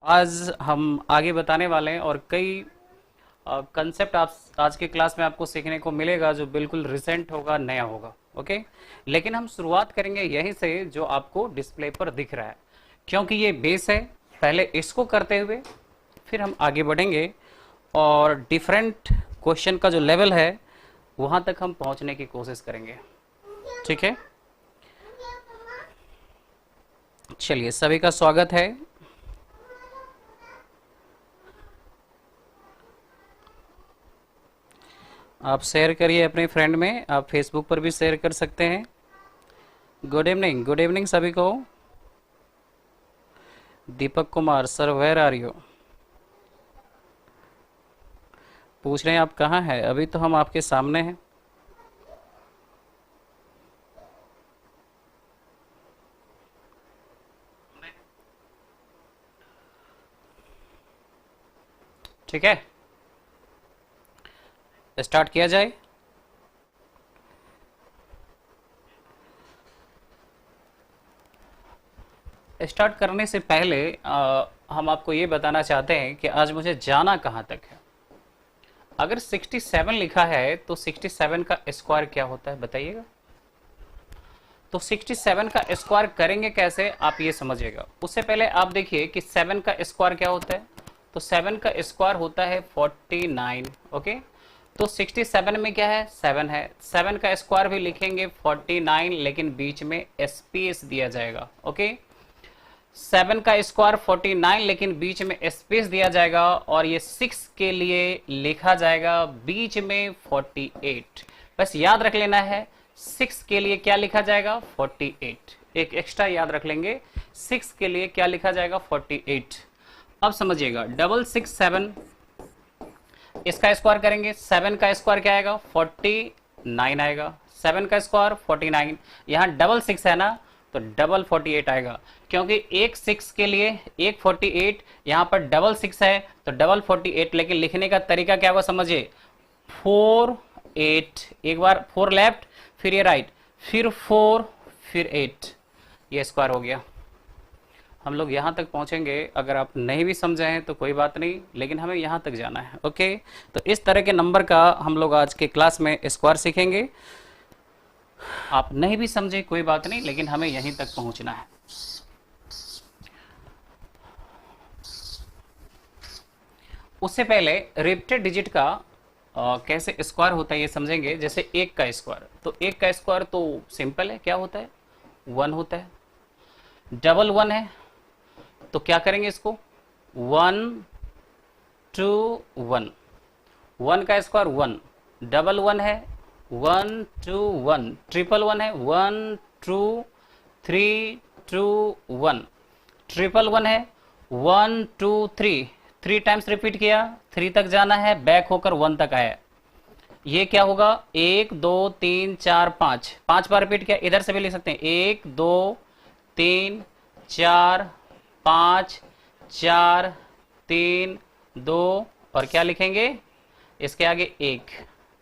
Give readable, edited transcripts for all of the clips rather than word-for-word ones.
आज हम आगे बताने वाले हैं और कई कंसेप्ट आप आज के क्लास में आपको सीखने को मिलेगा जो बिल्कुल रिसेंट होगा, नया होगा। ओके, लेकिन हम शुरुआत करेंगे यहीं से जो आपको डिस्प्ले पर दिख रहा है, क्योंकि ये बेस है। पहले इसको करते हुए फिर हम आगे बढ़ेंगे और डिफरेंट क्वेश्चन का जो लेवल है वहां तक हम पहुंचने की कोशिश करेंगे। ठीक है, चलिए सभी का स्वागत है। आप शेयर करिए अपने फ्रेंड में, आप फेसबुक पर भी शेयर कर सकते हैं। गुड इवनिंग सभी को। Deepak Kumar sir, where are you? पूछ रहे हैं आप कहाँ हैं? अभी तो हम आपके सामने हैं। ठीक है, स्टार्ट किया जाए। स्टार्ट करने से पहले हम आपको ये बताना चाहते हैं कि आज मुझे जाना कहाँ तक है। अगर 67 लिखा है तो 67 का स्क्वायर क्या होता है बताइएगा। तो 67 का स्क्वायर करेंगे कैसे आप ये समझिएगा। उससे पहले आप देखिए कि 7 का स्क्वायर क्या होता है। तो 7 का स्क्वायर होता है 49। ओके, तो 67 में क्या है? 7 है। 7 का स्क्वायर भी लिखेंगे 49, लेकिन बीच में स्पेस दिया जाएगा। ओके, 7 का स्क्वायर 49, लेकिन बीच में स्पेस दिया जाएगा और ये 6 के लिए लिखा जाएगा बीच में 48। बस याद रख लेना है 6 के लिए क्या लिखा जाएगा 48। एक एक्स्ट्रा याद रख लेंगे, 6 के लिए क्या लिखा जाएगा 48। अब समझिएगा, 667 इसका स्क्वायर करेंगे, 7 का स्क्वायर क्या आएगा 49 आएगा। 7 का स्क्वायर 49, यहाँ डबल 6 है ना, तो डबल 48 आएगा। क्योंकि एक 6 के लिए एक 48, यहाँ पर डबल 6 है तो डबल 48। लेकिन लिखने का तरीका क्या होगा समझिए, 4 8, एक बार 4 लेफ्ट, फिर ये राइट, फिर 4, फिर 8, ये स्क्वायर हो गया। हम लोग यहाँ तक पहुँचेंगे। अगर आप नहीं भी समझे हैं तो कोई बात नहीं, लेकिन हमें यहाँ तक जाना है। ओके, तो इस तरह के नंबर का हम लोग आज के क्लास में स्क्वायर सीखेंगे। आप नहीं भी समझे कोई बात नहीं, लेकिन हमें यहीं तक पहुँचना है। उससे पहले रिपीटेड डिजिट का कैसे स्क्वायर होता है ये समझेंगे। जैसे एक का स्क्वायर, तो एक का स्क्वायर तो सिंपल है, क्या होता है 1 होता है। डबल 1 है तो क्या करेंगे इसको 1 2 1, 1 का स्क्वायर 1। डबल 1 है 1 2 1, ट्रिपल 1 है 1 2 3 2 1, ट्रिपल 1 है 1 2 3, 3 टाइम्स रिपीट किया, 3 तक जाना है, बैक होकर 1 तक आया। ये क्या होगा 1 2 3 4 5, 5 बार रिपीट किया। इधर से भी लिख सकते हैं 1 2 3 4 5 4 3 2, और क्या लिखेंगे इसके आगे 1।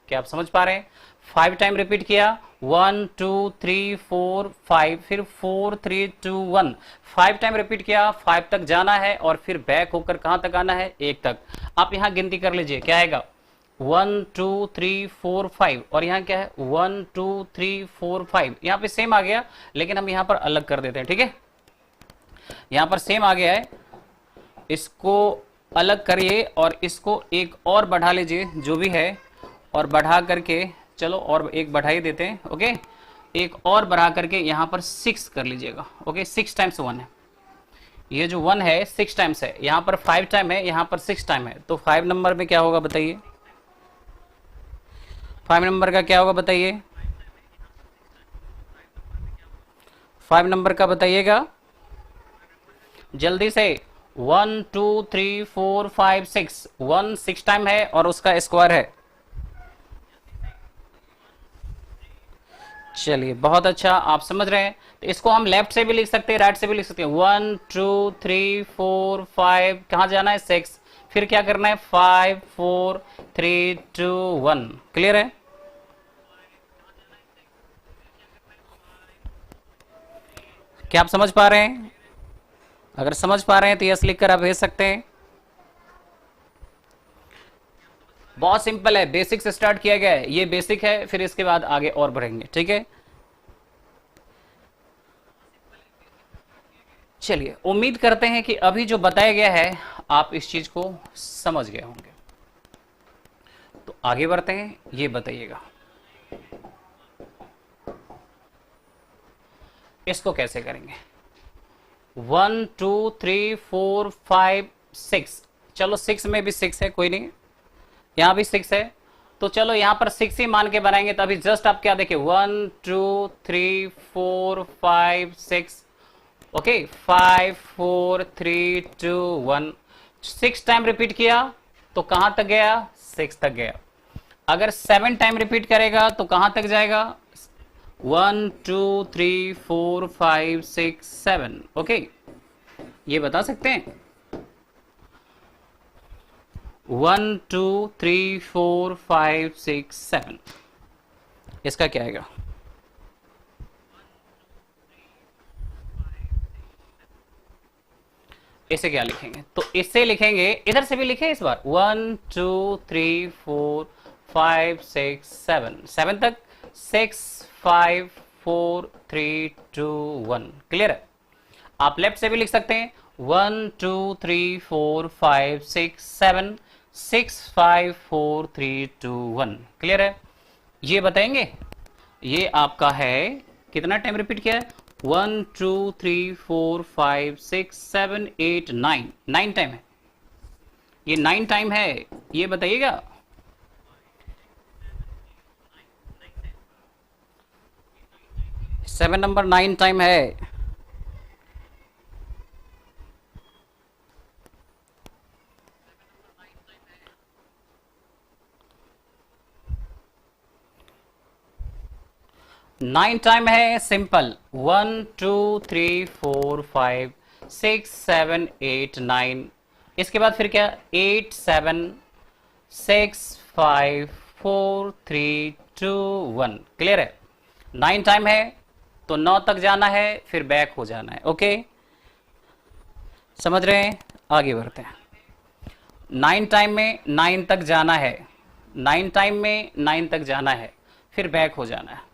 क्या आप समझ पा रहे हैं? 5 टाइम रिपीट किया 1 2 3 4 5, फिर 4 3 2 1, 5 टाइम रिपीट किया, 5 तक जाना है और फिर बैक होकर कहां तक आना है 1 तक। आप यहां गिनती कर लीजिए, क्या आएगा 1 2 3 4 5, और यहाँ क्या है 1 2 3 4 5। यहाँ पे सेम आ गया, लेकिन हम यहाँ पर अलग कर देते हैं। ठीक है, यहाँ पर सेम आ गया है, इसको अलग करिए और इसको एक और बढ़ा लीजिए जो भी है, और बढ़ा करके चलो और एक बढ़ा ही देते हैं। ओके, एक और बढ़ा करके यहाँ पर 6 कर लीजिएगा। ओके, 6 टाइम्स 1 है, ये जो 1 है 6 टाइम्स है, यहाँ पर 5 टाइम है, यहाँ पर 6 टाइम है। तो 5 नंबर में क्या होगा बताइए, 5 नंबर का क्या होगा बताइए, 5 नंबर का बताइएगा जल्दी से। 1 2 3 4 5 6, 1 6 टाइम है और उसका स्क्वायर है। चलिए बहुत अच्छा, आप समझ रहे हैं। तो इसको हम लेफ्ट से भी लिख सकते हैं, राइट से भी लिख सकते हैं। 1 2 3 4 5, कहाँ जाना है 6, फिर क्या करना है 5 4 3 2 1। क्लियर है? क्या आप समझ पा रहे हैं? अगर समझ पा रहे हैं तो यस लिखकर आप भेज सकते हैं। बहुत सिंपल है, बेसिक से स्टार्ट किया गया है, ये बेसिक है, फिर इसके बाद आगे और बढ़ेंगे, ठीक है। चलिए, उम्मीद करते हैं कि अभी जो बताया गया है आप इस चीज को समझ गए होंगे। तो आगे बढ़ते हैं, ये बताइएगा इसको कैसे करेंगे। 1 2 3 4 5 6, चलो 6 में भी 6 है, कोई नहीं, यहां भी 6 है, तो चलो यहां पर 6 ही मान के बनाएंगे। तो अभी जस्ट आप क्या देखें, 1 2 3 4 5 6, ओके, 5 4 3 2 1, 6 टाइम रिपीट किया तो कहां तक गया, 6 तक गया। अगर 7 टाइम रिपीट करेगा तो कहां तक जाएगा, 1 2 3 4 5 6 7, ओके, ये बता सकते हैं। 1 2 3 4 5 6 7, इसका क्या आएगा, इसे क्या लिखेंगे, तो इससे लिखेंगे, इधर से भी लिखे इस बार, 1 2 3 4 5 6 7, 7 तक, 6 5 4 3 2 1, क्लियर है। आप लेफ्ट से भी लिख सकते हैं, 1 2 3 4 5 6 7 6 5 4 3 2 1, क्लियर है। ये बताएंगे, ये आपका है, कितना टाइम रिपीट किया है, 1 2 3 4 5 6 7 8 9, 9 टाइम है, ये 9 टाइम है, ये बताइएगा। 7 नंबर 9 टाइम है। नाइन टाइम है, सिंपल, 1 2 3 4 5 6 7 8 9, इसके बाद फिर क्या, 8 7 6 5 4 3 2 1, क्लियर है। 9 टाइम है तो 9 तक जाना है, फिर बैक हो जाना है, ओके, समझ रहे हैं, आगे बढ़ते हैं। 9 टाइम में 9 तक जाना है, 9 टाइम में 9 तक जाना है, फिर बैक हो जाना है।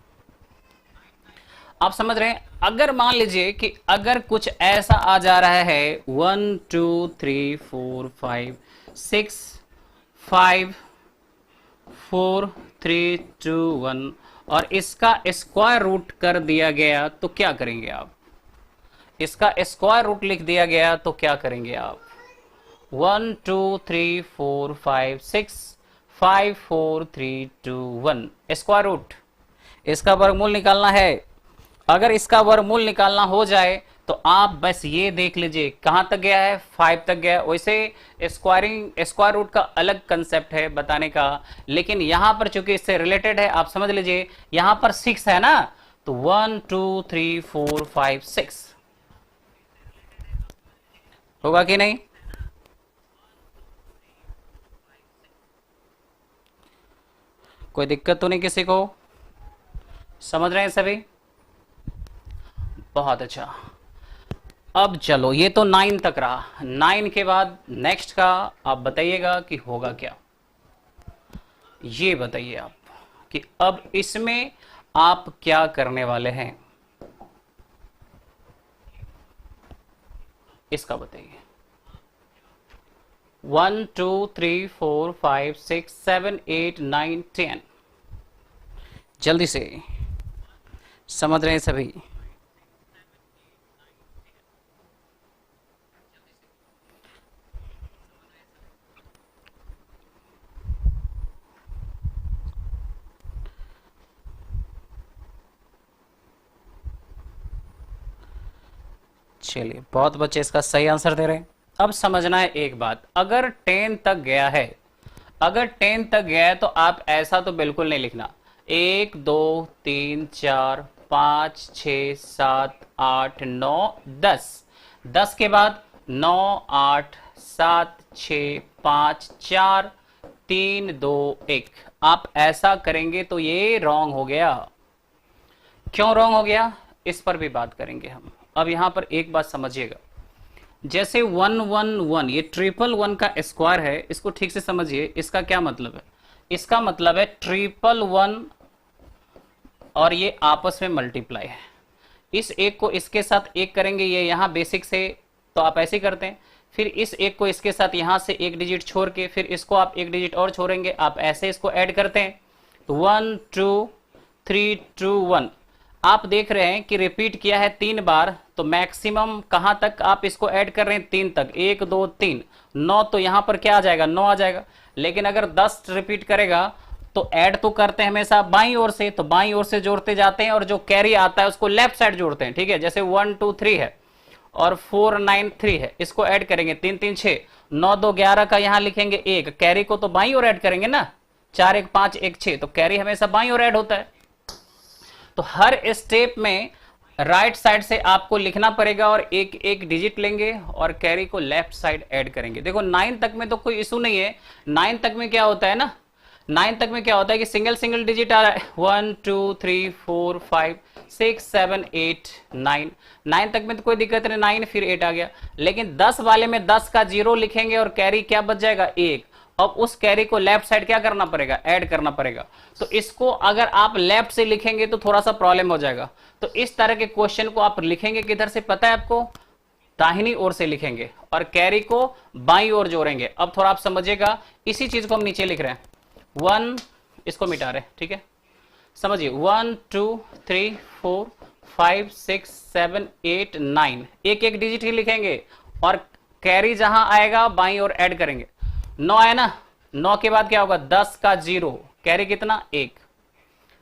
आप समझ रहे हैं, अगर मान लीजिए कि अगर कुछ ऐसा आ जा रहा है, 1 2 3 4 5 6 5 4 3 2 1 और इसका स्क्वायर रूट कर दिया गया तो क्या करेंगे आप, इसका स्क्वायर रूट लिख दिया गया तो क्या करेंगे आप, 1 2 3 4 5 6 5 4 3 2 1, स्क्वायर रूट, इसका वर्गमूल निकालना है। अगर इसका वर्गमूल निकालना हो जाए तो आप बस ये देख लीजिए कहां तक गया है, 5 तक गया। वैसे स्क्वायर रूट का अलग कंसेप्ट है बताने का, लेकिन यहां पर चूंकि इससे रिलेटेड है, आप समझ लीजिए यहां पर 6 है ना, तो 1 2 3 4 5 6 होगा कि नहीं, कोई दिक्कत तो नहीं किसी को, समझ रहे हैं सभी, बहुत अच्छा। अब चलो, ये तो 9 तक रहा, 9 के बाद नेक्स्ट का आप बताइएगा कि होगा क्या, ये बताइए आप कि अब इसमें आप क्या करने वाले हैं, इसका बताइए। 1 2 3 4 5 6 7 8 9 10, जल्दी से, समझ रहे हैं सभी, चलिए, बहुत बच्चे इसका सही आंसर दे रहे हैं। अब समझना है एक बात, अगर 10 तक गया है, अगर 10 तक गया है तो आप ऐसा तो बिल्कुल नहीं लिखना 1 2 3 4 5 6 7 8 9 10, 10 के बाद 9 8 7 6 5 4 3 2 1, आप ऐसा करेंगे तो ये रॉन्ग हो गया। क्यों रॉन्ग हो गया, इस पर भी बात करेंगे हम। अब यहां पर एक बात समझिएगा, जैसे 111, ये 111 का स्क्वायर है, इसको ठीक से समझिए। इसका क्या मतलब है? इसका मतलब है 111 और ये आपस में मल्टीप्लाई है। इस एक को इसके साथ एक करेंगे, ये यहाँ बेसिक से तो आप ऐसे ही करते हैं। फिर इस एक को इसके साथ यहाँ से एक डिजिट छोड़ के फिर इसको आप एक डिजिट और छोड़ेंगे, आप ऐसे इसको ऐड करते हैं। तो 1 2 3 2 1 आप देख रहे हैं कि रिपीट किया है 3 बार, तो मैक्सिमम कहां तक आप इसको ऐड कर रहे हैं? 3 तक। 1 2 3 9, तो यहां पर क्या आ जाएगा? 9 आ जाएगा। लेकिन अगर 10 रिपीट करेगा तो ऐड तो करते हैं हमेशा बाईं ओर से, तो बाईं ओर से जोड़ते जाते हैं और जो कैरी आता है उसको लेफ्ट साइड जोड़ते हैं। ठीक है, जैसे 1 2 3 है और 4 9 3 है, इसको ऐड करेंगे 3 3 6 9 2 11 का यहां लिखेंगे 1, कैरी को तो बाईं ओर ऐड करेंगे ना, 4 1 5 1 6, तो कैरी हमेशा बाईं ओर ऐड होता है। तो हर स्टेप में राइट साइड से आपको लिखना पड़ेगा और एक एक डिजिट लेंगे और कैरी को लेफ्ट साइड ऐड करेंगे। देखो 9 तक में तो कोई इशू नहीं है। 9 तक में क्या होता है ना, 9 तक में क्या होता है कि सिंगल सिंगल डिजिट आ रहा है, 1 2 3 4 5 6 7 8 9। 9 तक में तो कोई दिक्कत नहीं, 9 फिर 8 आ गया। लेकिन 10 वाले में 10 का 0 लिखेंगे और कैरी क्या बच जाएगा? 1। अब उस कैरी को लेफ्ट साइड क्या करना पड़ेगा? ऐड करना पड़ेगा। तो इसको अगर आप लेफ्ट से लिखेंगे तो थोड़ा सा प्रॉब्लम हो जाएगा। तो इस तरह के क्वेश्चन को आप लिखेंगे किधर से पता है आपको? दाहिनी ओर से लिखेंगे और कैरी को बाईं ओर जोड़ेंगे। अब थोड़ा आप समझिएगा, इसी चीज को हम नीचे लिख रहे हैं, 1 इसको मिटा रहे हैं। ठीक है, समझिए 1 2 3 4 5 6 7 8 9, एक एक डिजिट ही लिखेंगे और कैरी जहां आएगा बाईं ओर ऐड करेंगे। 9 है ना, 9 के बाद क्या होगा? 10 का 0, कैरी कितना? 1।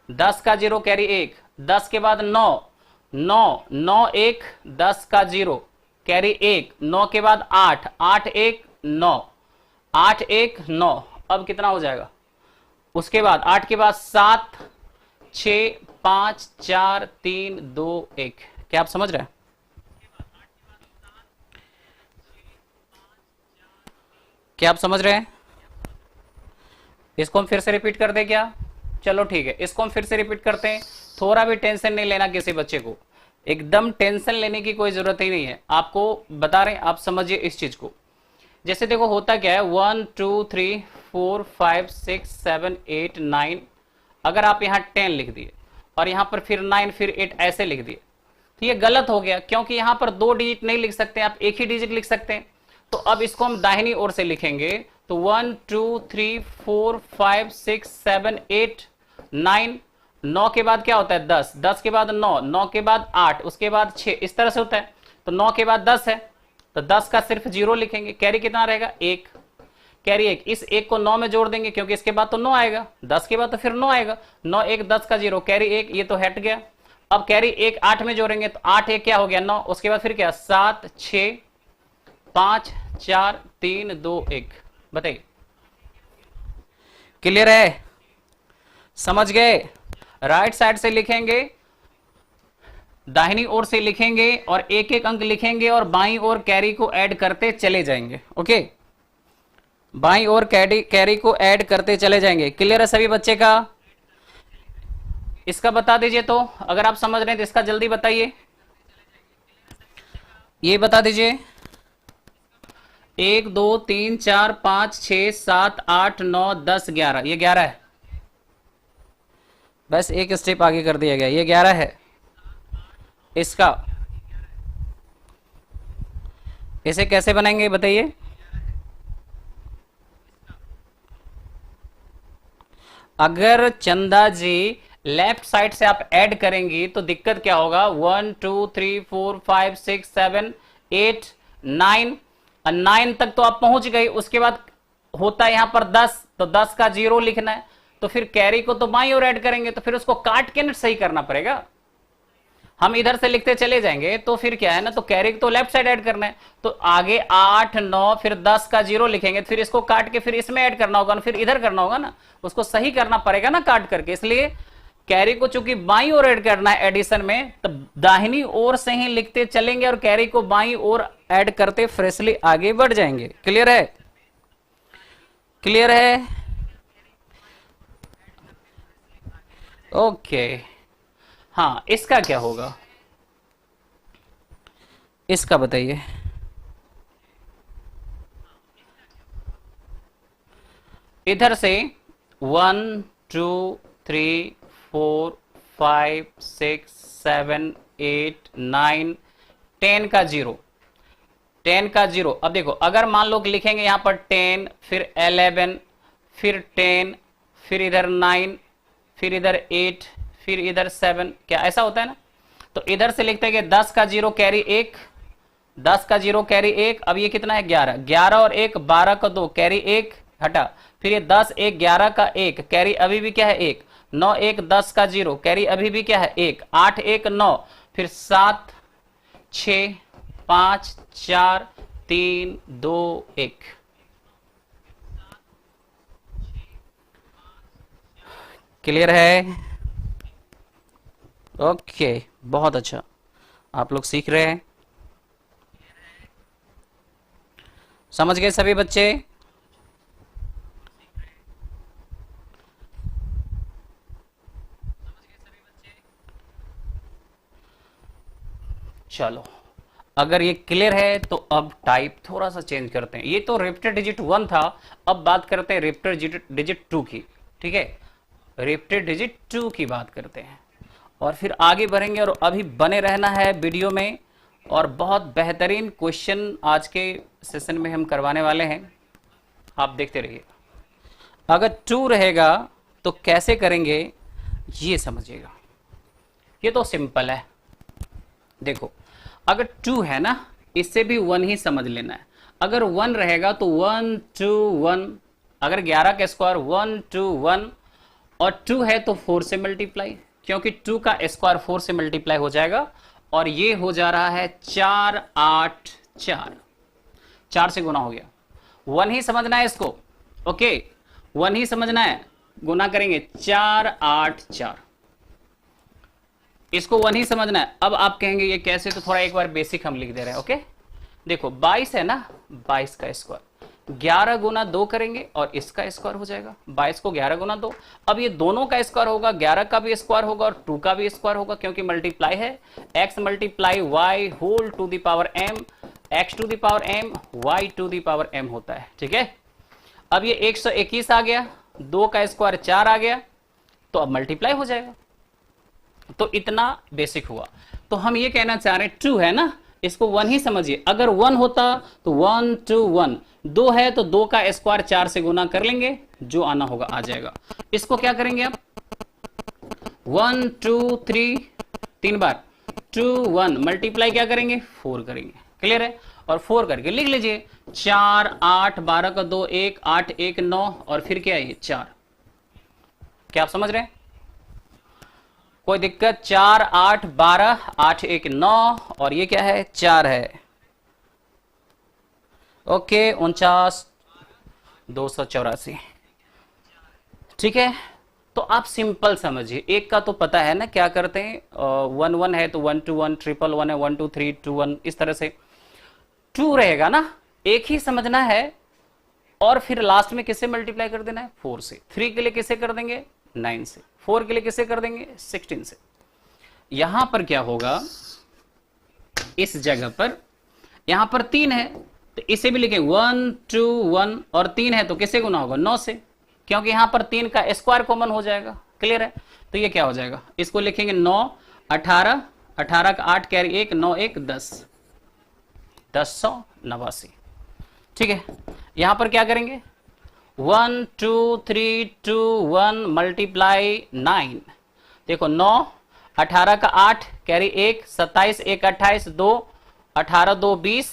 10 का 0 कैरी 1। 10 के बाद 9 9 9 1 10 का 0 कैरी 1। 9 के बाद 8 8 1 9 8 1 9। अब कितना हो जाएगा? उसके बाद 8 के बाद 7 6 5 4 3 2 1। क्या आप समझ रहे हैं? क्या आप समझ रहे हैं? इसको हम फिर से रिपीट कर दें क्या? चलो ठीक है, इसको हम फिर से रिपीट करते हैं। थोड़ा भी टेंशन नहीं लेना किसी बच्चे को, एकदम टेंशन लेने की कोई जरूरत ही नहीं है। आपको बता रहे हैं, आप समझिए इस चीज को। जैसे देखो होता क्या है, 1 2 3 4 5 6 7 8 9, अगर आप यहाँ 10 लिख दिए और यहाँ पर फिर 9 फिर 8 ऐसे लिख दिए तो ये गलत हो गया, क्योंकि यहाँ पर 2 डिजिट नहीं लिख सकते, आप एक ही डिजिट लिख सकते हैं। तो अब इसको हम दाहिनी ओर से लिखेंगे, तो 1 2 3 4 5 6 7 8 9। 9 के बाद क्या होता है? 10। 10 के बाद 9, 9 के बाद 8, उसके बाद 6, इस तरह से होता है। तो 9 के बाद 10 है, तो 10 का सिर्फ 0 लिखेंगे, कैरी कितना रहेगा? 1, कैरी 1। इस 1 को 9 में जोड़ देंगे क्योंकि इसके बाद तो 9 आएगा, 10 के बाद तो फिर 9 आएगा। 9 1 10 का 0 कैरी 1, ये तो हट गया। अब कैरी 1 8 में जोड़ेंगे तो 8 1 क्या हो गया? 9। उसके बाद फिर क्या? 7 6 5 4 3 2 1। बताइए, क्लियर है? समझ गए? राइट साइड से लिखेंगे, दाहिनी ओर से लिखेंगे और एक एक अंक लिखेंगे और बाईं ओर कैरी को ऐड करते चले जाएंगे। ओके, बाईं ओर कैरी को ऐड करते चले जाएंगे। क्लियर है सभी बच्चे का? इसका बता दीजिए, तो अगर आप समझ रहे हैं तो इसका जल्दी बताइए। ये बता दीजिए, 1 2 3 4 5 6 7 8 9 10 11, ये 11 है। बस एक स्टेप आगे कर दिया गया, ये 11 है। इसका इसे कैसे बनाएंगे बताइए? अगर चंदा जी लेफ्ट साइड से आप ऐड करेंगी तो दिक्कत क्या होगा? 1 2 3 4 5 6 7 8 9, 9 तक तो आप पहुंच गई। उसके बाद होता है यहां पर 10, तो 10 का 0 लिखना है। तो फिर कैरी को तो बाईं ओर ऐड करेंगे, तो फिर उसको काट के सही करना पड़ेगा। हम इधर से लिखते चले जाएंगे तो फिर क्या है ना, तो कैरी तो लेफ्ट साइड ऐड करना है। तो आगे 8 9 फिर 10 का 0 लिखेंगे, फिर इसको काट के फिर इसमें ऐड करना होगा, फिर इधर करना होगा ना, उसको सही करना पड़ेगा ना काट करके। इसलिए कैरी को चूंकि बाईं ओर ऐड करना है एडिशन में, तो दाहिनी ओर से ही लिखते चलेंगे और कैरी को बाईं ओर ऐड करते फ्रेशली आगे बढ़ जाएंगे। क्लियर है? क्लियर है? ओके, हाँ, इसका क्या होगा? इसका बताइए। इधर से 1 2 3 4 5 6 7 8 9 10 का जीरो, 10 का जीरो। अब देखो अगर मान लो कि लिखेंगे यहां पर 10 फिर 11 फिर 10 फिर इधर 9 फिर इधर 8 फिर इधर 7, क्या ऐसा होता है ना? तो इधर से लिखते हैं कि 10 का जीरो कैरी 1, 10 का जीरो कैरी 1। अब ये कितना है 11, 11 और 1 12 का 2 कैरी 1 हटा, फिर ये 10 1 11 का 1 कैरी अभी भी क्या है 1, 9 1 10 का जीरो कैरी अभी भी क्या है 1, 8 1 9, फिर 7 6 5 4 3 2 1। क्लियर है? ओके, बहुत अच्छा, आप लोग सीख रहे हैं, समझ गए सभी बच्चे? चलो, अगर ये क्लियर है तो अब टाइप थोड़ा सा चेंज करते हैं। ये तो रिपीटेड डिजिट 1 था, अब बात करते हैं रिपीटेड डिजिट 2 की। ठीक है, रिपीटेड डिजिट 2 की बात करते हैं और फिर आगे बढ़ेंगे। और अभी बने रहना है वीडियो में, और बहुत बेहतरीन क्वेश्चन आज के सेशन में हम करवाने वाले हैं, आप देखते रहिए। अगर 2 रहेगा तो कैसे करेंगे ये समझिएगा। ये तो सिंपल है, देखो अगर 2 है ना, इससे भी 1 ही समझ लेना है। अगर 1 रहेगा तो 1 2 1, अगर 11 का स्क्वायर 1 2 1, और 2 है तो 4 से मल्टीप्लाई, क्योंकि 2 का स्क्वायर 4 से मल्टीप्लाई हो जाएगा। और ये हो जा रहा है 4 8 4, 4 से गुना हो गया। 1 ही समझना है इसको, ओके 1 ही समझना है। गुना करेंगे 4 8 4, इसको 1 ही समझना है। अब आप कहेंगे ये कैसे, तो थोड़ा एक बार बेसिक हम लिख दे रहे हैं। ओके देखो 22 है ना, 22 का स्क्वायर 11 गुना 2 करेंगे और इसका स्क्वायर हो जाएगा। 22 को 11 गुना 2, अब ये दोनों का स्क्वायर होगा, 11 का भी स्क्वायर होगा और 2 का भी स्क्वायर होगा, क्योंकि मल्टीप्लाई है। x multiply y whole to the power m, x to the power m y to the power m होता है। ठीक है, अब ये 121 आ गया, 2 का स्क्वायर 4 आ गया, तो अब मल्टीप्लाई हो जाएगा। तो इतना बेसिक हुआ। तो हम ये कहना चाह रहे हैं 2 है ना, इसको 1 ही समझिए। अगर 1 होता तो 1 2 1, 2 है तो 2 का स्क्वायर 4 से गुना कर लेंगे, जो आना होगा आ जाएगा। इसको क्या करेंगे आप 1 2 3, 3 बार 2 1 मल्टीप्लाई क्या करेंगे 4 करेंगे। क्लियर है? और 4 करके लिख लीजिए 4 8 12 का 2 1 8 1 9, और फिर क्या है ये 4। क्या आप समझ रहे हैं? कोई दिक्कत? 4 8 12 8 1 9, और ये क्या है 4 है। ओके 49 284। ठीक है, तो आप सिंपल समझिए। एक का तो पता है ना क्या करते हैं, 1 1 है तो 1 2 1, 1 1 है 1 2 3 2 1, इस तरह से। 2 रहेगा ना, एक ही समझना है, और फिर लास्ट में किससे मल्टीप्लाई कर देना है 4 से। 3 के लिए किसे कर देंगे 9 से, 4 के लिए किसे कर देंगे 16 से। यहां पर क्या होगा, इस जगह पर यहां पर 3 है तो इसे भी लिखें 1 2 1, और 3 है तो किसे गुना होगा 9 से, क्योंकि यहां पर 3 का स्क्वायर कॉमन हो जाएगा। क्लियर है? तो ये क्या हो जाएगा, इसको लिखेंगे 9 18, 18 का 8 कैरी 1, 9 1 10, 1089। ठीक है, यहां पर क्या करेंगे 1 2 3 2 1 मल्टीप्लाई 9। देखो 9 18 का 8 कैरी 1, 27 1 28 2, 18 2 20,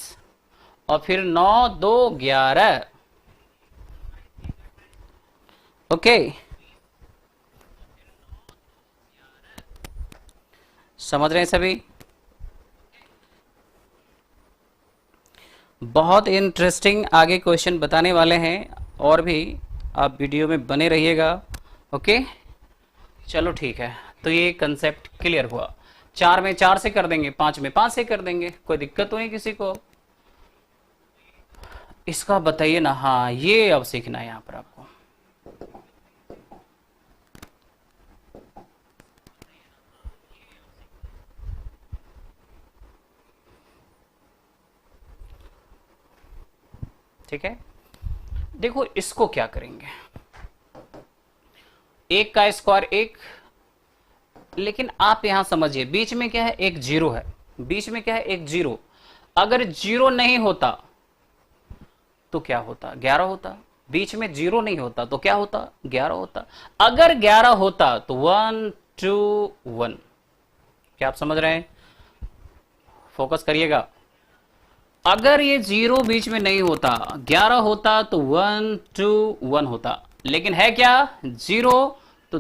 और फिर 9 2 11। ओके, समझ रहे हैं सभी? बहुत इंटरेस्टिंग आगे क्वेश्चन बताने वाले हैं, और भी आप वीडियो में बने रहिएगा। ओके चलो ठीक है, तो ये कंसेप्ट क्लियर हुआ। 4 में 4 से कर देंगे, 5 में 5 से कर देंगे, कोई दिक्कत तो नहीं किसी को? इसका बताइए ना। हाँ ये अब सीखना है यहाँ पर आपको। ठीक है, देखो इसको क्या करेंगे, एक का स्क्वायर एक, लेकिन आप यहां समझिए बीच में क्या है, एक जीरो है, बीच में क्या है, एक जीरो। अगर जीरो नहीं होता तो क्या होता, 11 होता। बीच में जीरो नहीं होता तो क्या होता, 11 होता। अगर 11 होता तो 1 2 1। क्या आप समझ रहे हैं? फोकस करिएगा। अगर ये जीरो बीच में नहीं होता, 11 होता तो 1 2 1 होता, लेकिन है क्या, जीरो, तो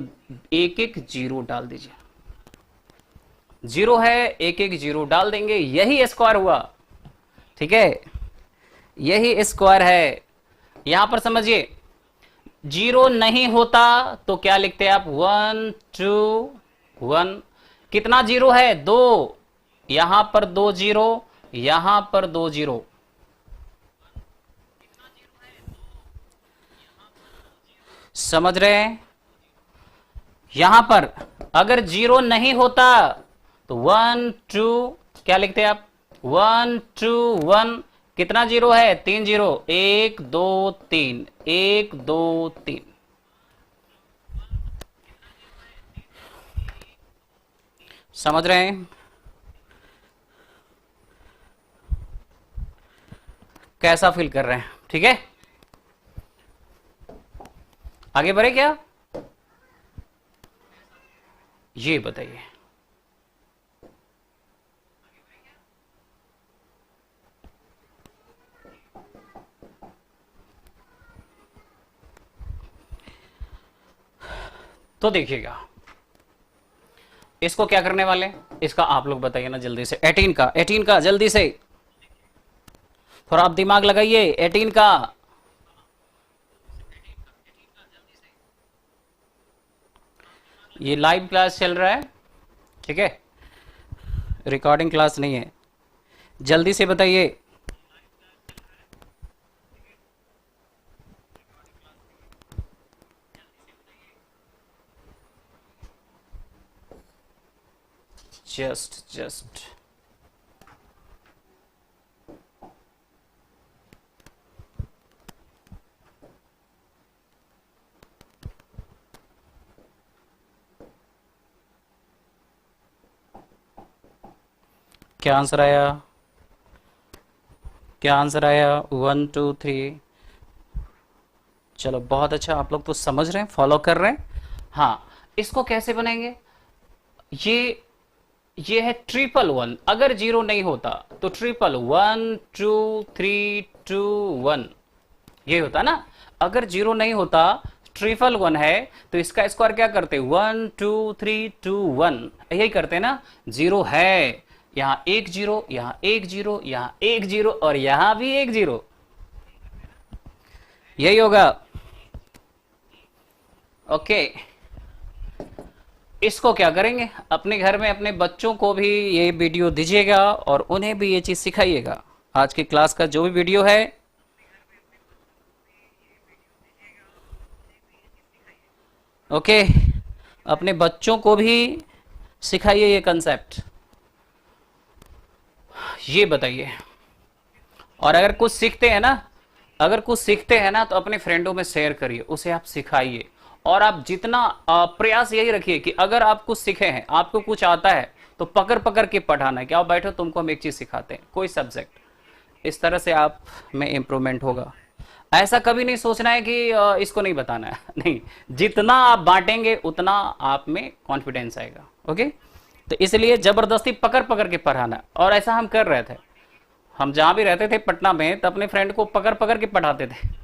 एक एक जीरो डाल दीजिए। जीरो है, एक एक जीरो डाल देंगे, यही स्क्वायर हुआ। ठीक है, यही स्क्वायर है। यहां पर समझिए, जीरो नहीं होता तो क्या लिखते हैं आप, 1 2 1। कितना जीरो है, दो, यहां पर दो जीरो, यहां पर दो जीरो। समझ रहे हैं? यहां पर अगर जीरो नहीं होता तो 1 2, क्या लिखते हैं आप, 1 2 1। कितना जीरो है, तीन जीरो, 1 2 3, 1 2 3। समझ रहे हैं? कैसा फील कर रहे हैं? ठीक है, आगे बढ़े क्या, ये बताइए। तो देखिएगा, इसको क्या करने वाले, इसका आप लोग बताइए ना जल्दी से। 18 का जल्दी से, थोड़ा आप दिमाग लगाइए। 18 का, ये लाइव क्लास चल रहा है, ठीक है, रिकॉर्डिंग क्लास नहीं है। जल्दी से बताइए। जस्ट क्या आंसर आया, क्या आंसर आया, 1 2 3। चलो बहुत अच्छा, आप लोग तो समझ रहे हैं, फॉलो कर रहे हैं। हाँ, इसको कैसे बनाएंगे, ये है 111। अगर जीरो नहीं होता तो 111 2 3 2 1, ये होता ना। अगर जीरो नहीं होता, 111 है, तो इसका स्क्वायर क्या करते, 1 2 3 2 1, यही करते ना। जीरो है, यहां एक जीरो, यहां एक जीरो, यहां एक जीरो, और यहां भी एक जीरो, यही होगा। ओके, इसको क्या करेंगे, अपने घर में अपने बच्चों को भी ये वीडियो दीजिएगा और उन्हें भी ये चीज सिखाइएगा। आज की क्लास का जो भी वीडियो है, ओके, अपने बच्चों को भी सिखाइए ये कंसेप्ट। ये बताइए, और अगर कुछ सीखते हैं ना, अगर कुछ सीखते हैं ना, तो अपने फ्रेंडों में शेयर करिए, उसे आप सिखाइए। और आप जितना प्रयास यही रखिए कि अगर आप कुछ सीखे हैं, आपको कुछ आता है, तो पकड़ पकड़ के पढ़ाना है कि आओ बैठो, तुमको हम एक चीज सिखाते हैं, कोई सब्जेक्ट। इस तरह से आप में इंप्रूवमेंट होगा। ऐसा कभी नहीं सोचना है कि इसको नहीं बताना है नहीं, जितना आप बांटेंगे उतना आप में कॉन्फिडेंस आएगा। ओके, तो इसलिए जबरदस्ती पकड़ पकड़ के पढ़ाना। और ऐसा हम कर रहे थे, हम जहां भी रहते थे पटना में, तो अपने फ्रेंड को पकड़ पकड़ के पढ़ाते थे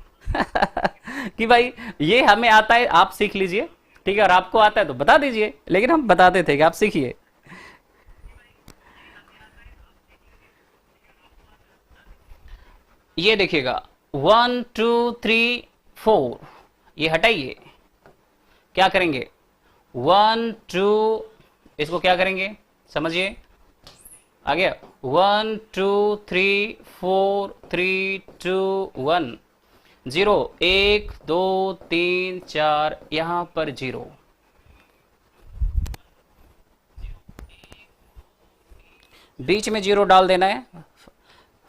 कि भाई ये हमें आता है, आप सीख लीजिए, ठीक है, और आपको आता है तो बता दीजिए, लेकिन हम बताते थे कि आप सीखिए। ये देखिएगा, 1 2 3 4, ये हटाइए, क्या करेंगे, 1 2, इसको क्या करेंगे, समझिए, आ गया, 1 2 3 4 3 2 1, जीरो, 1 2 3 4, यहां पर जीरो। बीच में जीरो डाल देना है।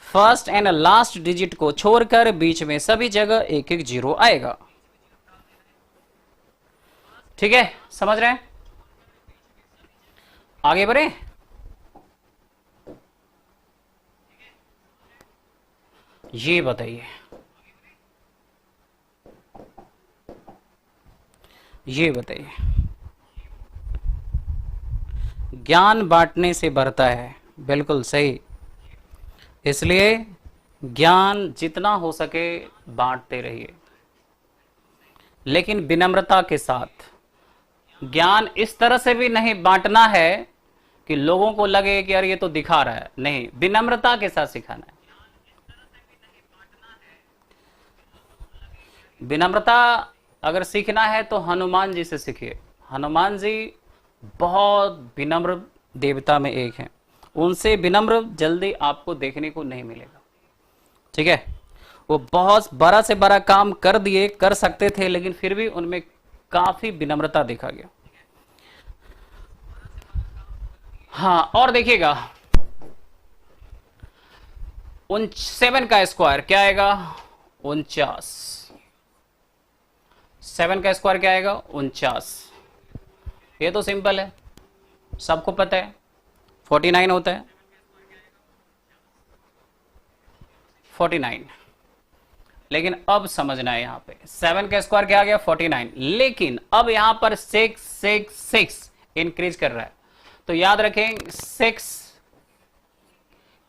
फर्स्ट एंड लास्ट डिजिट को छोड़कर बीच में सभी जगह एक एक जीरो आएगा। ठीक है, समझ रहे हैं? आगे बढ़े। ये बताइए, ये बताइए, ज्ञान बांटने से बढ़ता है। बिल्कुल सही। इसलिए ज्ञान जितना हो सके बांटते रहिए, लेकिन विनम्रता के साथ। ज्ञान इस तरह से भी नहीं बांटना है कि लोगों को लगे कि यार ये तो दिखा रहा है, नहीं, विनम्रता के साथ सिखाना है। विनम्रता अगर सीखना है तो हनुमान जी से सीखिए। हनुमान जी बहुत विनम्र देवता में एक हैं, उनसे विनम्र जल्दी आपको देखने को नहीं मिलेगा। ठीक है, वो बहुत बड़ा से बड़ा काम कर दिए, कर सकते थे, लेकिन फिर भी उनमें काफी विनम्रता देखा गया। हाँ, और देखिएगा 7 का स्क्वायर क्या आएगा? 49। 7 का स्क्वायर क्या आएगा? 49। ये तो सिंपल है, सबको पता है, 49 होता है। 49। लेकिन अब समझना है, यहां पे 7 का स्क्वायर क्या आ गया? 49। लेकिन अब यहां पर 6 इंक्रीज कर रहा है, तो याद रखें 6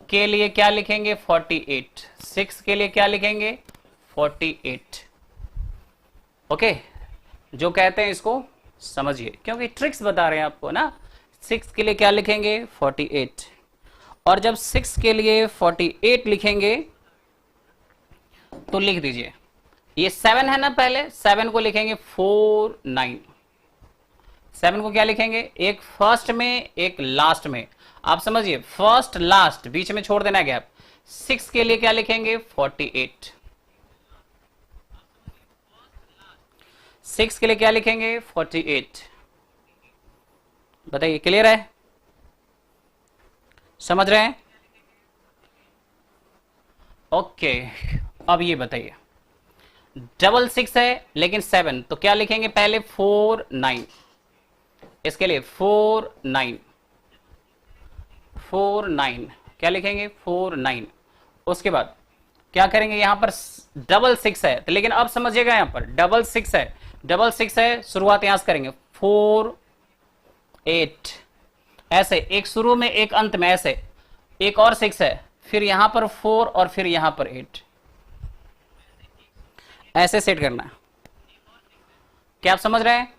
के लिए क्या लिखेंगे? 48। 6 के लिए क्या लिखेंगे? 48। ओके, जो कहते हैं इसको समझिए, क्योंकि ट्रिक्स बता रहे हैं आपको ना। 6 के लिए क्या लिखेंगे? 48। और जब 6 के लिए 48 लिखेंगे तो लिख दीजिए, ये 7 है ना, पहले 7 को लिखेंगे 49। 7 को क्या लिखेंगे? एक फर्स्ट में, एक लास्ट में। आप समझिए, फर्स्ट लास्ट, बीच में छोड़ देना गैप। 6 के लिए क्या लिखेंगे? 48। 6 के लिए क्या लिखेंगे? 48। बताइए, क्लियर है? समझ रहे हैं? ओके, अब ये बताइए, 6 है लेकिन 7, तो क्या लिखेंगे? पहले 49। इसके लिए 49। क्या लिखेंगे? 49। उसके बाद क्या करेंगे? यहां पर 6 है, तो लेकिन अब समझिएगा, यहां पर 6 है, 6 है, शुरुआत यहां से करेंगे 4 8, ऐसे एक शुरू में एक अंत में, ऐसे एक और 6 है, फिर यहां पर 4 और फिर यहां पर 8, ऐसे सेट करना है। क्या आप समझ रहे हैं?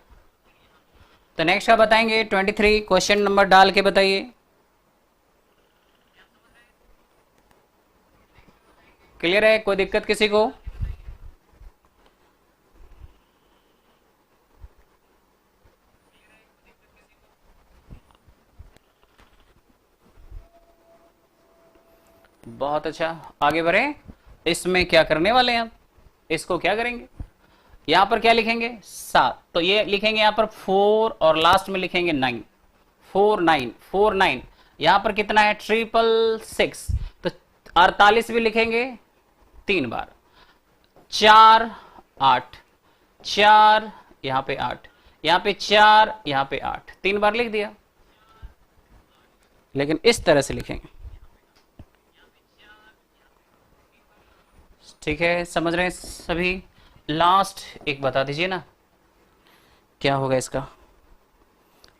तो नेक्स्ट क्या बताएंगे? 23 क्वेश्चन नंबर डाल के बताइए। क्लियर है? कोई दिक्कत किसी को? बहुत अच्छा, आगे बढ़े। इसमें क्या करने वाले हैं? अब इसको क्या करेंगे? यहां पर क्या लिखेंगे? 7, तो ये लिखेंगे यहां पर 4 और लास्ट में लिखेंगे 9। 49। यहां पर कितना है? 666, तो 48 भी लिखेंगे 3 बार। 4 8, 4 यहां पे 8, यहां पे 4, यहां पे 8, 3 बार लिख दिया। लेकिन इस तरह से लिखेंगे। ठीक है, समझ रहे हैं सभी? लास्ट एक बता दीजिए ना, क्या होगा इसका?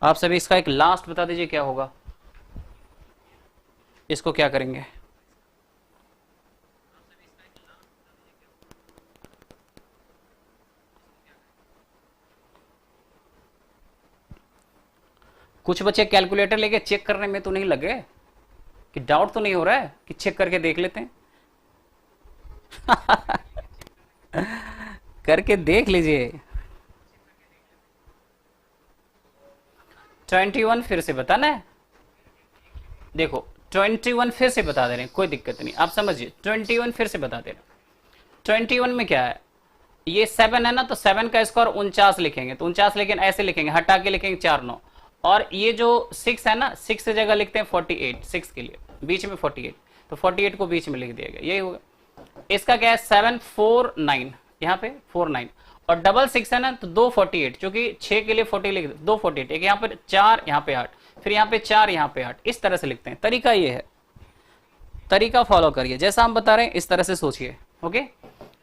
आप सभी इसका एक लास्ट बता दीजिए, क्या होगा? इसको क्या करेंगे? कुछ बच्चे कैलकुलेटर लेके चेक करने में तो नहीं लगे? कि डाउट तो नहीं हो रहा है कि चेक करके देख लेते हैं? करके देख लीजिए। 21 फिर से बताना है। देखो 21 फिर से बता दे रहे हैं, कोई दिक्कत नहीं, आप समझिए। 21 फिर से बता दे रहे हैं। 21 में क्या है? ये 7 है ना, तो 7 का स्क्वायर 49 लिखेंगे, तो 49, लेकिन ऐसे लिखेंगे, हटा के लिखेंगे 4 9। और ये जो 6 है ना, 6 की जगह लिखते हैं 48, 6 के लिए बीच में 48, तो 48 को बीच में लिख दिया गया, यही होगा। इसका क्या है? 7 4 9, यहाँ पे 49 और डबल 6 है ना तो 248, क्योंकि 6 के लिए 40 लिख 248, एक यहाँ पे 4 यहाँ पे 8, फिर यहाँ पे 4 यहाँ पे 8, इस तरह से लिखते हैं। तरीका ये है, तरीका फॉलो करिए, जैसा हम बता रहे हैं इस तरह से सोचिए। ओके,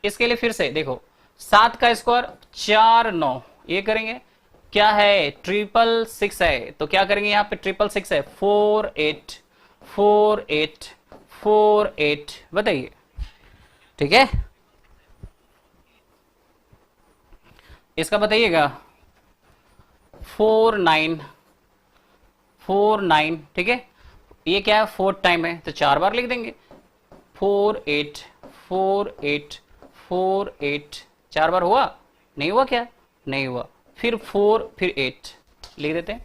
इसके लिए फिर से देखो 7 का स्क्वायर 4 9, ये करेंगे क्या है 666 है, तो क्या करेंगे यहाँ पे 666 है 4 8 4 8 4 8, बताइए ठीक है। इसका बताइएगा 4 9 4 9, ठीक है। ये क्या है 4 टाइम है तो 4 बार लिख देंगे 4 8 4 8 4 8, 4 बार हुआ, नहीं हुआ क्या, नहीं हुआ, फिर 4 फिर 8 लिख देते हैं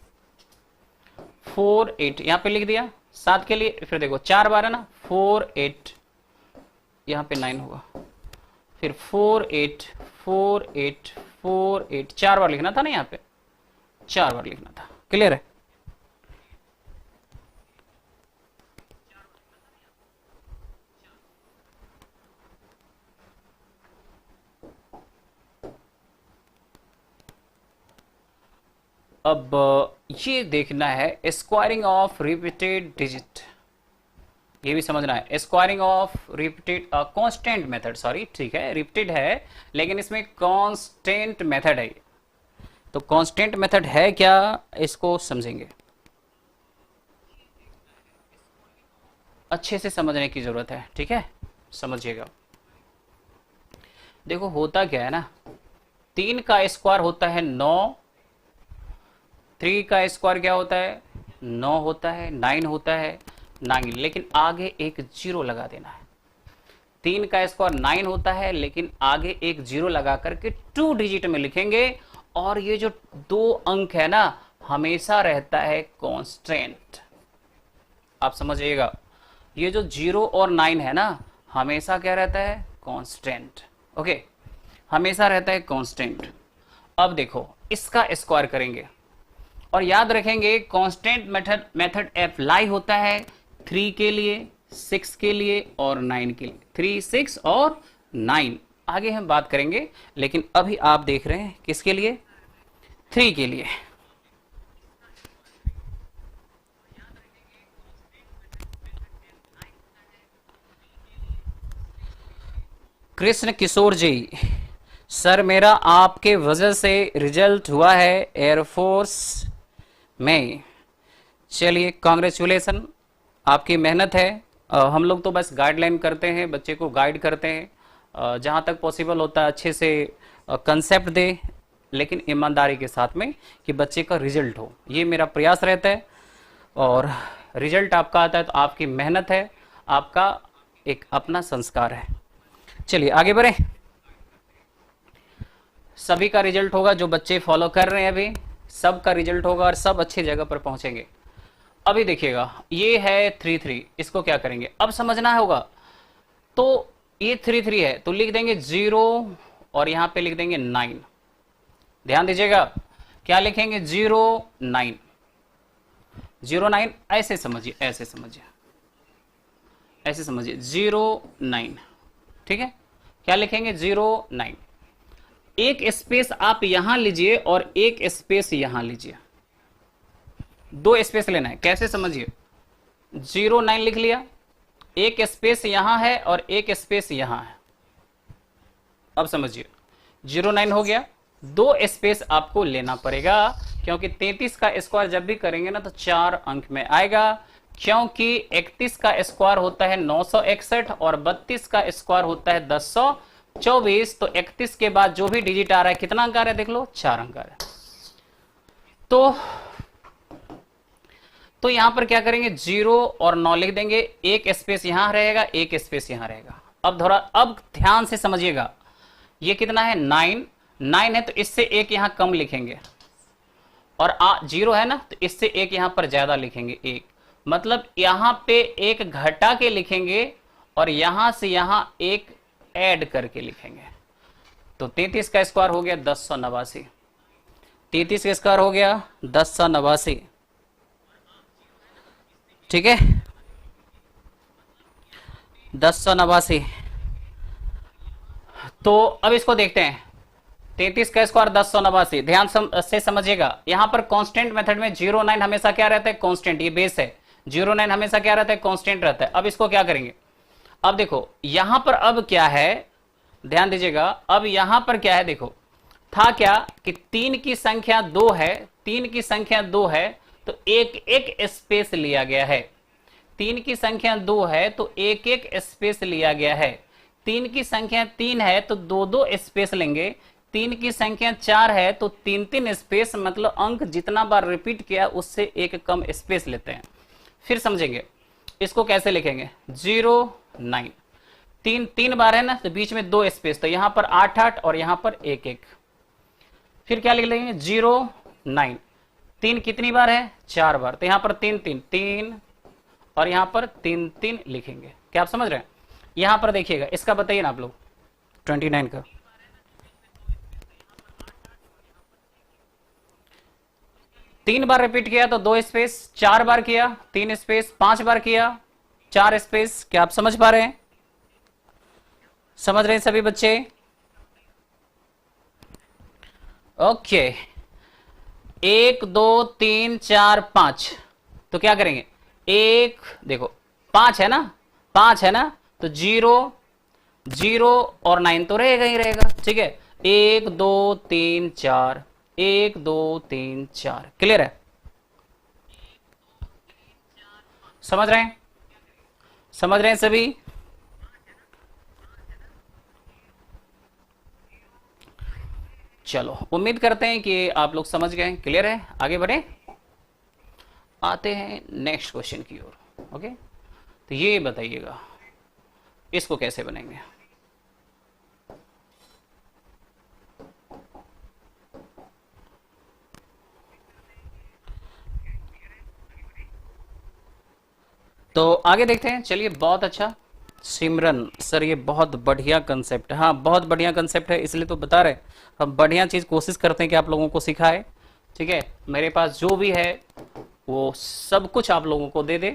4 8, यहां पे लिख दिया 7 के लिए, फिर देखो 4 बार है ना 4 8, यहां पे 9 होगा, फिर 4 8 4 8 4 8, 4 बार लिखना था ना, यहाँ पे 4 बार लिखना था। क्लियर है। अब ये देखना है स्क्वायरिंग ऑफ रिपीटेड डिजिट, ये भी समझना है। Squaring of repeated constant method, sorry ठीक है रिपीटेड है लेकिन इसमें कांस्टेंट मेथड है, तो कांस्टेंट मेथड है क्या इसको समझेंगे, अच्छे से समझने की जरूरत है, ठीक है समझिएगा। देखो होता क्या है ना, 3 का स्क्वायर होता है 9, 3 का स्क्वायर क्या होता है 9 होता है, 9 होता है 9, लेकिन आगे एक जीरो लगा देना है। 3 का स्क्वायर 9 होता है लेकिन आगे एक जीरो लगा करके 2 डिजिट में लिखेंगे, और ये जो 2 अंक है ना हमेशा रहता है कांस्टेंट, आप समझिएगा। ये जो 0 और 9 है ना हमेशा क्या रहता है कांस्टेंट, ओके हमेशा रहता है कांस्टेंट। अब देखो इसका स्क्वायर करेंगे और याद रखेंगे कांस्टेंट मेथड अप्लाई होता है 3 के लिए, 6 के लिए और 9 के लिए, 3 6 और 9 आगे हम बात करेंगे, लेकिन अभी आप देख रहे हैं किसके लिए 3 के लिए। कृष्ण किशोर जी, सर मेरा आपके वजह से रिजल्ट हुआ है एयरफोर्स में, चलिए कांग्रेचुलेसन, आपकी मेहनत है। हम लोग तो बस गाइडलाइन करते हैं, बच्चे को गाइड करते हैं, जहाँ तक पॉसिबल होता है अच्छे से कंसेप्ट दे, लेकिन ईमानदारी के साथ में कि बच्चे का रिजल्ट हो, ये मेरा प्रयास रहता है। और रिजल्ट आपका आता है तो आपकी मेहनत है, आपका एक अपना संस्कार है। चलिए आगे बढ़े, सभी का रिजल्ट होगा, जो बच्चे फॉलो कर रहे हैं अभी सब का रिजल्ट होगा और सब अच्छी जगह पर पहुंचेंगे। अभी देखिएगा ये है 3 3, इसको क्या करेंगे अब समझना होगा। तो ये 3 3 है तो लिख देंगे 0 और यहां पे लिख देंगे 9, ध्यान दीजिएगा क्या लिखेंगे 0 9 0 9, ऐसे समझिए ऐसे समझिए ऐसे समझिए 0 9, ठीक है क्या लिखेंगे 0 9, एक स्पेस आप यहां लीजिए और एक स्पेस यहां लीजिए, 2 स्पेस लेना है, कैसे समझिए 0 9 लिख लिया, एक स्पेस यहां है और एक स्पेस यहां है, अब समझिए 0 9 हो गया, 2 स्पेस आपको लेना पड़ेगा क्योंकि 33 का स्क्वायर जब भी करेंगे ना तो 4 अंक में आएगा, क्योंकि 31 का स्क्वायर होता है 961 और 32 का स्क्वायर होता है 1024, तो 31 के बाद जो भी डिजिट आ रहा है कितना अंक आ रहा है देख लो 4 अंक आ रहा है। तो यहां पर क्या करेंगे 0 और 9 लिख देंगे, एक स्पेस यहां रहेगा एक स्पेस यहां रहेगा। अब ध्यान से समझिएगा ये कितना है 9 9 है तो इससे एक यहां कम लिखेंगे, और 0 है ना तो इससे एक यहां पर ज्यादा लिखेंगे, एक मतलब यहां पे एक घटा के लिखेंगे और यहां से यहां एक ऐड करके लिखेंगे। तो 33 का स्क्वायर हो गया 1089, 33 का स्क्वायर हो गया 1089, ठीक है 1089। तो अब इसको देखते हैं। 33 का स्क्वायर 1089। ध्यान से समझिएगा, यहां पर कांस्टेंट मेथड में 09 हमेशा क्या रहता है, कांस्टेंट, ये बेस है। 09 हमेशा क्या रहता है, कांस्टेंट रहता है। अब इसको क्या करेंगे, अब देखो यहां पर अब क्या है, ध्यान दीजिएगा, अब यहां पर क्या है, देखो था क्या कि 3 की संख्या 2 है, 3 की संख्या 2 है तो एक एक स्पेस लिया गया है। 3 की संख्या 2 है तो एक एक स्पेस लिया गया है। 3 की संख्या 3 है तो दो दो स्पेस लेंगे। 3 की संख्या 4 है तो तीन तीन स्पेस, मतलब अंक जितना बार रिपीट किया उससे एक कम स्पेस लेते हैं। फिर समझेंगे इसको कैसे लिखेंगे, 09, तीन तीन बार है ना तो बीच में 2 स्पेस, तो यहां पर 8 8 और यहां पर 1 1। फिर क्या लिख लेंगे, 09, 3 कितनी बार है, 4 बार, तो यहां पर 3 3 3 और यहां पर 3 3 लिखेंगे। क्या आप समझ रहे हैं? यहां पर देखिएगा, इसका बताइए ना आप लोग, 29 का 3 बार रिपीट किया तो 2 स्पेस, 4 बार किया 3 स्पेस, 5 बार किया 4 स्पेस। क्या आप समझ पा रहे हैं? समझ रहे हैं सभी बच्चे? ओके, 1 2 3 4 5, तो क्या करेंगे, एक देखो 5 है ना, 5 है ना, तो 0 0 और 9 तो रहेगा ही रहेगा, ठीक है। 1 2 3 4, 1 2 3 4, क्लियर है? समझ रहे हैं? समझ रहे हैं सभी? चलो, उम्मीद करते हैं कि आप लोग समझ गए, क्लियर है। आगे बढ़े, आते हैं नेक्स्ट क्वेश्चन की ओर। ओके, तो ये बताइएगा इसको कैसे बनेंगे। तो आगे देखते हैं, चलिए, बहुत अच्छा सिमरन सर, ये बहुत बढ़िया कंसेप्ट है। हाँ, बहुत बढ़िया कंसेप्ट है, इसलिए तो बता रहे, हम बढ़िया चीज कोशिश करते हैं कि आप लोगों को सिखाए, ठीक है। मेरे पास जो भी है वो सब कुछ आप लोगों को दे दे,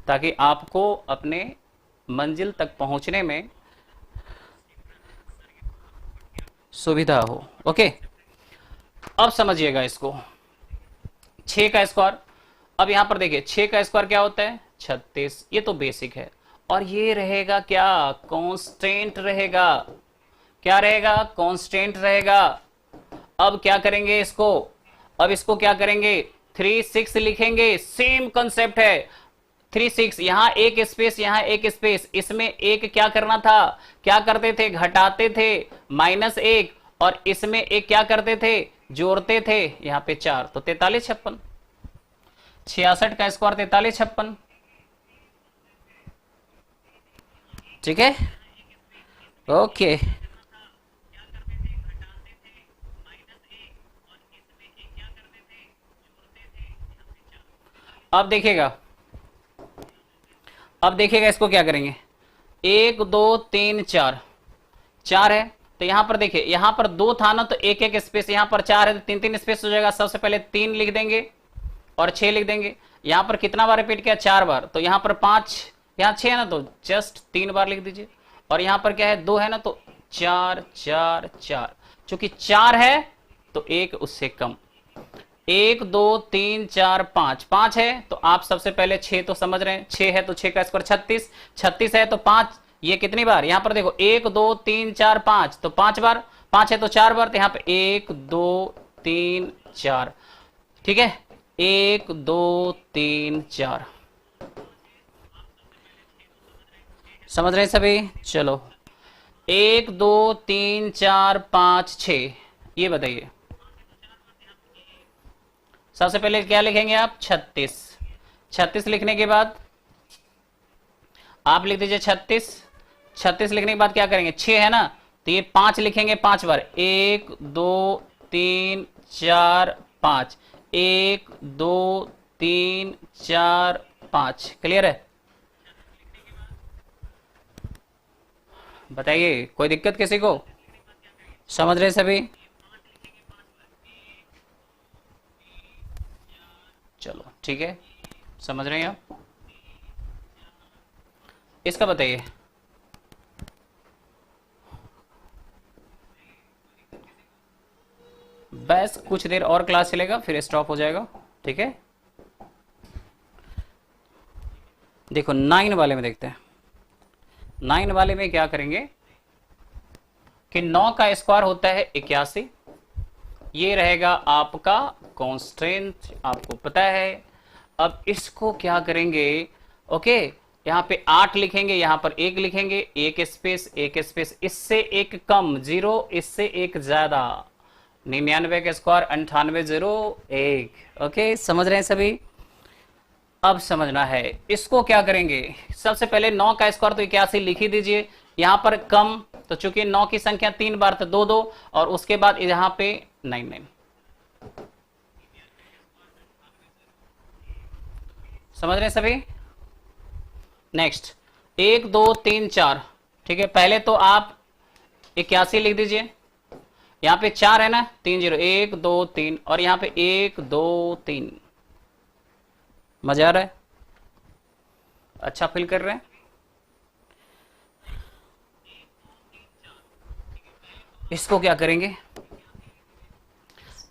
ताकि आपको अपने मंजिल तक पहुंचने में सुविधा हो। ओके, अब समझिएगा इसको, 6 का स्क्वायर। अब यहां पर देखिए 6 का स्क्वायर क्या होता है, 36, ये तो बेसिक है। और ये रहेगा क्या, कांस्टेंट रहेगा। क्या रहेगा, कांस्टेंट रहेगा। अब क्या करेंगे इसको, अब इसको क्या करेंगे, 3 6 लिखेंगे, सेम कंसेप्ट है। 3 6, यहां एक स्पेस, यहां एक स्पेस, इसमें एक क्या करना था, क्या करते थे, घटाते थे, -1, और इसमें एक क्या करते थे, जोड़ते थे, यहां पे 4, तो 43 56। 66 का स्क्वायर 43 56, ठीक है। ओके, अब देखिएगा, अब देखिएगा इसको क्या करेंगे, 1 2 3 4, 4 है तो यहां पर देखिए, यहां पर 2 था ना तो एक एक स्पेस, यहां पर 4 है तो 3 3 स्पेस हो जाएगा। सबसे पहले 3 लिख देंगे और 6 लिख देंगे। यहां पर कितना बार रिपीट किया, 4 बार, तो यहां पर 5, यहां 6 है ना तो जस्ट 3 बार लिख दीजिए। और यहां पर क्या है, 2 है ना तो 4 4 4, चूंकि 4 है तो एक उससे कम। 1 2 3 4 5, 5 है तो आप सबसे पहले 6 तो समझ रहे हैं, 6 है तो 6 का स्क्वायर 36, 36 है तो 5, ये कितनी बार, यहां पर देखो 1 2 3 4 5, तो 5 बार, 5 है तो 4 बार, तो यहां पे 1 2 3 4, ठीक है, 1 2 3 4। समझ रहे हैं सभी? चलो, 1 2 3 4 5 6, ये बताइए सबसे पहले क्या लिखेंगे आप, 36। 36 लिखने के बाद आप लिख दीजिए 36। 36 लिखने के बाद क्या करेंगे, 6 है ना तो ये 5 लिखेंगे 5 बार, 1 2 3 4 5, 1 2 3 4 5, क्लियर है? बताइए, कोई दिक्कत किसी को? समझ रहे सभी? चलो ठीक है, समझ रहे हैं आप? इसका बताइए, बस कुछ देर और क्लास चलेगा फिर स्टॉप हो जाएगा, ठीक है। देखो 9 वाले में देखते हैं। 9 वाले में क्या करेंगे कि 9 का स्क्वायर होता है 81, ये रहेगा आपका कांस्टेंट, आपको पता है। अब इसको क्या करेंगे, ओके, यहां पे 8 लिखेंगे, यहां पर 1 लिखेंगे, एक स्पेस, इससे एक कम 0, इससे एक ज्यादा 99 का स्क्वायर 98 0 1। ओके, समझ रहे हैं सभी? अब समझना है इसको क्या करेंगे। सबसे पहले 9 का स्क्वायर तो 81 लिख ही दीजिए, यहां पर कम तो चूंकि 9 की संख्या 3 बार तो 2 2, और उसके बाद यहां पे 9 समझ रहे हैं सभी? नेक्स्ट 1 2 3 4, ठीक है। पहले तो आप 81 लिख दीजिए, यहां पे 4 है ना, 3 0, 1 2 3, और यहां पे 1 2 3। मजा आ रहा है? अच्छा फील कर रहे हैं? इसको क्या करेंगे,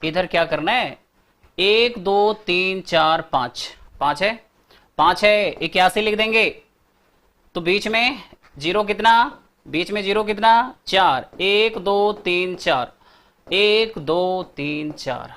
इधर क्या करना है, 1 2 3 4 5, 5 है, 5 है, 81 लिख देंगे। तो बीच में जीरो कितना, बीच में जीरो कितना 4, 1 2 3 4, 1 2 3 4।